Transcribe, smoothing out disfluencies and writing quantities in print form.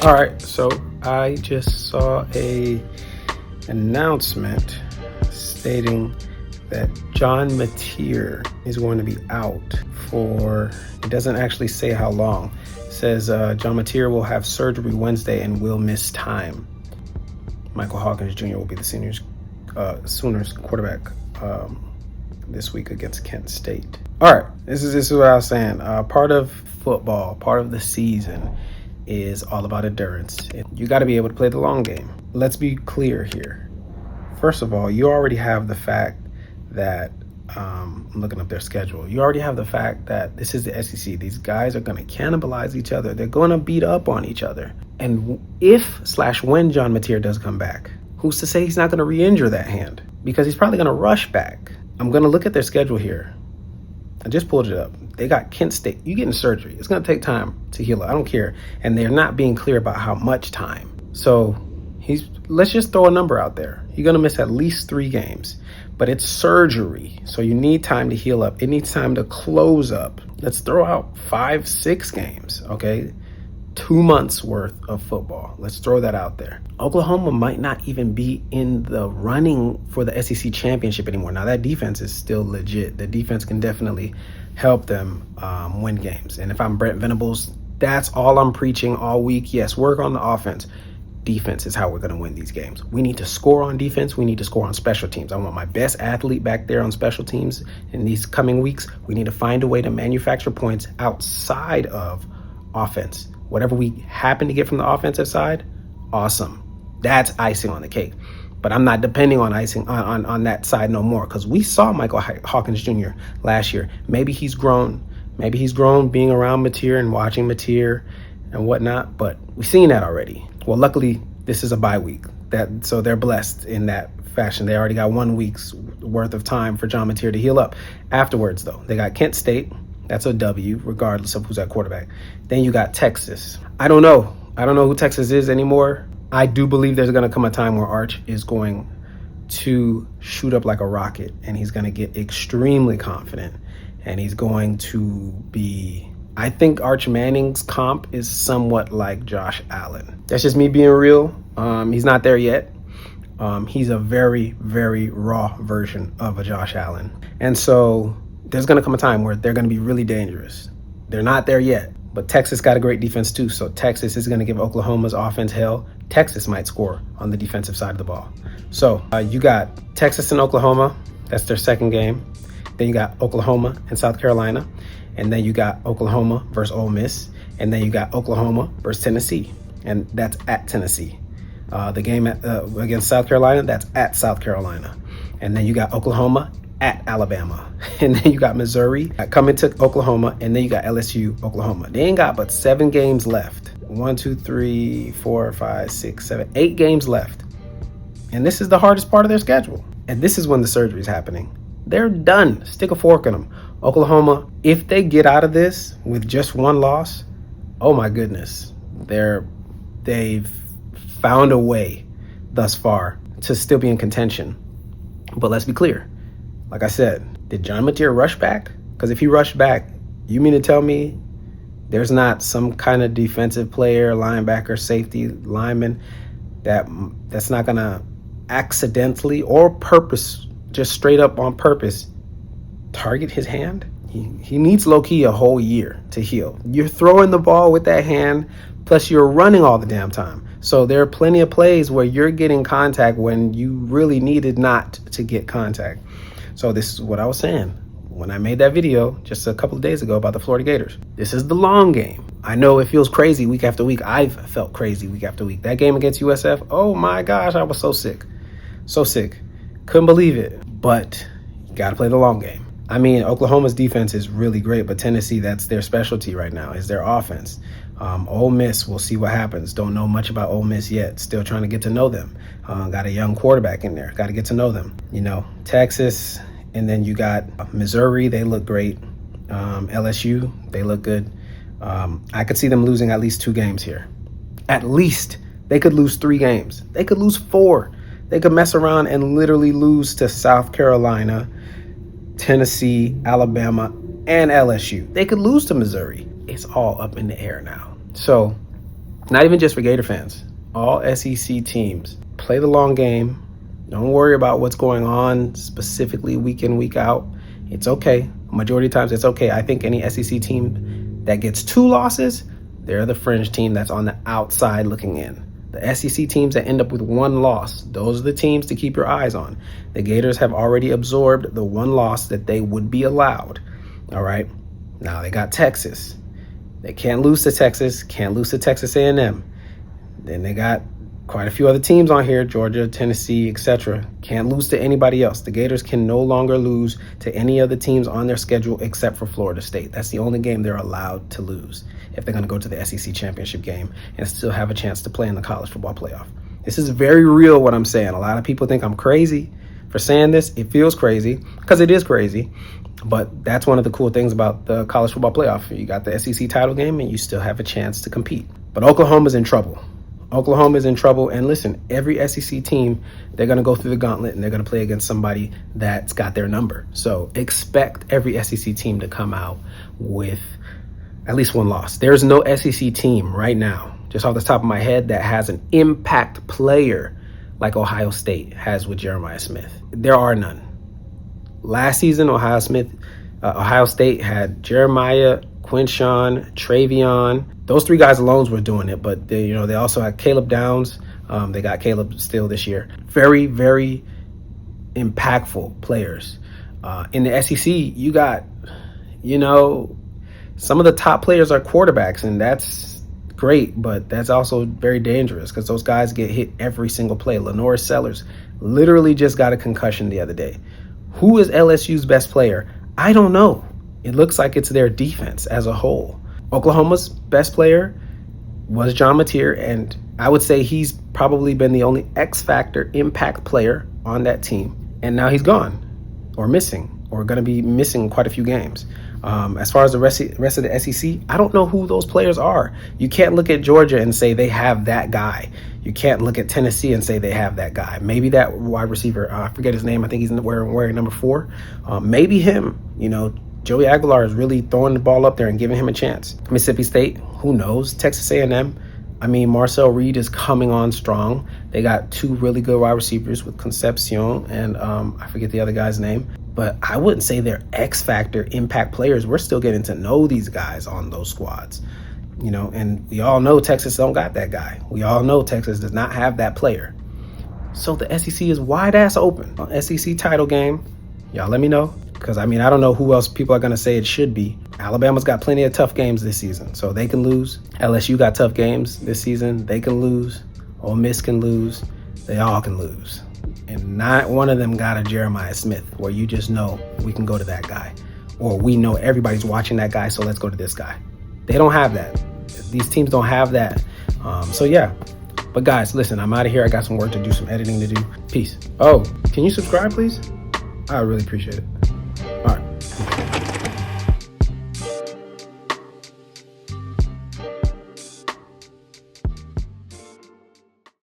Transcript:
All right, so I just saw a announcement stating that John Mateer is going to be out for, it doesn't actually say how long. It says John Mateer will have surgery Wednesday and will miss time. Michael Hawkins Jr. will be the Sooners quarterback this week against Kent State. All right, this is what I was saying. Part of football, part of the season is all about endurance. You got to be able to play the long game. Let's be clear here. First of all, you already have the fact that, I'm looking up their schedule. You already have the fact that this is the SEC. These guys are going to cannibalize each other. They're going to beat up on each other. And when John Mateer does come back, who's to say he's not going to re-injure that hand? Because he's probably going to rush back. I'm going to look at their schedule here. I just pulled it up. They got Kent State. You getting surgery. It's going to take time to heal up. I don't care. And they're not being clear about how much time. So let's just throw a number out there. You're going to miss at least 3 games. But it's surgery. So you need time to heal up. It needs time to close up. Let's throw out 5-6 games, okay? 2 months worth of football. Let's throw that out there. Oklahoma might not even be in the running for the SEC championship anymore. Now, that defense is still legit. The defense can definitely help them win games. And if I'm Brent Venables, that's all I'm preaching all week. Yes, work on the offense. Defense is how we're going to win these games. We need to score on defense. We need to score on special teams. I want my best athlete back there on special teams in these coming weeks. We need to find a way to manufacture points outside of offense. Whatever we happen to get from the offensive side, awesome. That's icing on the cake. But I'm not depending on icing on that side no more, because we saw Michael Hawkins Jr. last year. Maybe he's grown. Maybe he's grown being around Mateer and watching Mateer and whatnot, but we've seen that already. Well, luckily, this is a bye week, so they're blessed in that fashion. They already got 1 week's worth of time for John Mateer to heal up. Afterwards, though, they got Kent State. That's a W, regardless of who's at quarterback. Then you got Texas. I don't know who Texas is anymore. I do believe there's going to come a time where Arch is going to shoot up like a rocket, and he's going to get extremely confident, and he's going to be... I think Arch Manning's comp is somewhat like Josh Allen. That's just me being real. He's not there yet. He's a very, very raw version of a Josh Allen. And so there's going to come a time where they're going to be really dangerous. They're not there yet, but Texas got a great defense too. So Texas is going to give Oklahoma's offense hell. Texas might score on the defensive side of the ball. So you got Texas and Oklahoma. That's their second game. Then you got Oklahoma and South Carolina. And then you got Oklahoma versus Ole Miss. And then you got Oklahoma versus Tennessee. And that's at Tennessee. The game against South Carolina, that's at South Carolina. And then you got Oklahoma at Alabama. And then you got Missouri coming to Oklahoma. And then you got LSU, Oklahoma. They ain't got but 7 games left. 1, 2, 3, 4, 5, 6, 7, 8 games left. And this is the hardest part of their schedule. And this is when the surgery is happening. They're done. Stick a fork in them. Oklahoma, if they get out of this with just 1 loss, oh my goodness, they've found a way thus far to still be in contention. But let's be clear. Like I said, did John Mateer rush back? Because if he rushed back, you mean to tell me there's not some kind of defensive player, linebacker, safety, lineman that's not going to accidentally or just straight up on purpose target his hand? He needs low-key a whole year to heal. You're throwing the ball with that hand, plus you're running all the damn time. So there are plenty of plays where you're getting contact when you really needed not to get contact. So this is what I was saying when I made that video just a couple of days ago about the Florida Gators. This is the long game. I know it feels crazy week after week. I've felt crazy week after week. That game against USF, oh my gosh, I was so sick. So sick. Couldn't believe it. But you got to play the long game. I mean, Oklahoma's defense is really great, but Tennessee, that's their specialty right now, is their offense. Ole Miss, we'll see what happens. Don't know much about Ole Miss yet. Still trying to get to know them. Got a young quarterback in there. Got to get to know them. Texas, and then you got Missouri. They look great. LSU, they look good. I could see them losing at least 2 games here. At least. They could lose 3 games. They could lose 4. They could mess around and literally lose to South Carolina, Tennessee, Alabama, and LSU. They could lose to Missouri. It's all up in the air now. So Not even just for Gator fans. All SEC teams play the long game. Don't worry about what's going on specifically week in, week out. It's okay. Majority of times it's okay. I think any SEC team that gets 2 losses, they're the fringe team that's on the outside looking in. The SEC teams that end up with 1 loss, those are the teams to keep your eyes on. The Gators have already absorbed the 1 loss that they would be allowed. All right. Now they got Texas. They can't lose to Texas, can't lose to Texas A&M. Then they got quite a few other teams on here, Georgia, Tennessee, etc. Can't lose to anybody else. The Gators can no longer lose to any other teams on their schedule except for Florida State. That's the only game they're allowed to lose if they're going to go to the SEC championship game and still have a chance to play in the college football playoff. This is very real what I'm saying. A lot of people think I'm crazy for saying this. It feels crazy because it is crazy. But that's one of the cool things about the college football playoff. You got the SEC title game and you still have a chance to compete. But Oklahoma's in trouble. Oklahoma's in trouble. And listen, every SEC team, they're going to go through the gauntlet and they're going to play against somebody that's got their number. So expect every SEC team to come out with at least 1 loss. There's no SEC team right now, just off the top of my head, that has an impact player like Ohio State has with Jeremiah Smith. There are none. Last season, Ohio State had Jeremiah, Quinshawn, Travion. Those 3 guys alone were doing it, but they also had Caleb Downs. They got Caleb still this year. Very, very impactful players. In the SEC, you got, some of the top players are quarterbacks, and that's great, but that's also very dangerous because those guys get hit every single play. Lenore Sellers literally just got a concussion the other day. Who is LSU's best player? I don't know. It looks like it's their defense as a whole. Oklahoma's best player was John Mateer, and I would say he's probably been the only X-factor impact player on that team. And now he's gone or missing or going to be missing quite a few games. As far as the rest of the SEC, I don't know who those players are. You can't look at Georgia and say they have that guy. You can't look at Tennessee and say they have that guy. Maybe that wide receiver, I forget his name. I think he's wearing number 4. Maybe him. Joey Aguilar is really throwing the ball up there and giving him a chance. Mississippi State, who knows? Texas A&M. Marcel Reed is coming on strong. They got 2 really good wide receivers with Concepcion and I forget the other guy's name. But I wouldn't say they're X-factor impact players. We're still getting to know these guys on those squads. And we all know Texas don't got that guy. We all know Texas does not have that player. So the SEC is wide ass open. SEC title game, y'all let me know. Because, I don't know who else people are going to say it should be. Alabama's got plenty of tough games this season, so they can lose. LSU got tough games this season. They can lose. Ole Miss can lose. They all can lose. And not one of them got a Jeremiah Smith where you just know we can go to that guy. Or we know everybody's watching that guy, so let's go to this guy. They don't have that. These teams don't have that. So, yeah. But, guys, listen, I'm out of here. I got some work to do, some editing to do. Peace. Oh, can you subscribe, please? I really appreciate it.